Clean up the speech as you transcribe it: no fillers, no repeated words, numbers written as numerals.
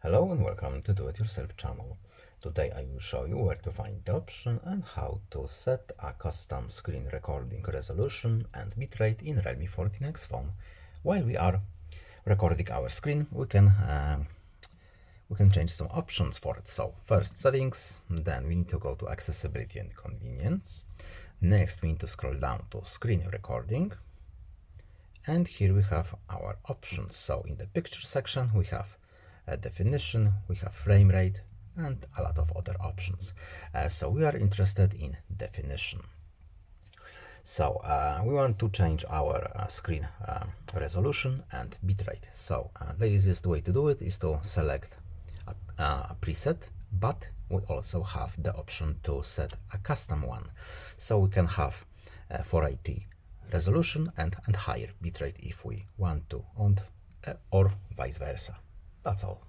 Hello and welcome to Do It Yourself channel. Today I will show you where to find the option and how to set a custom screen recording resolution and bitrate in Realme 14x phone. While we are recording our screen, we can change some options for it. So first settings, then we need to go to accessibility and convenience. Next we need to scroll down to screen recording. And here we have our options. So in the picture section we have a definition, we have frame rate and a lot of other options. So we are interested in definition. So we want to change our screen resolution and bitrate. So the easiest way to do it is to select a preset, but we also have the option to set a custom one. So we can have 480 resolution and higher bitrate if we want to, or vice versa. That's all.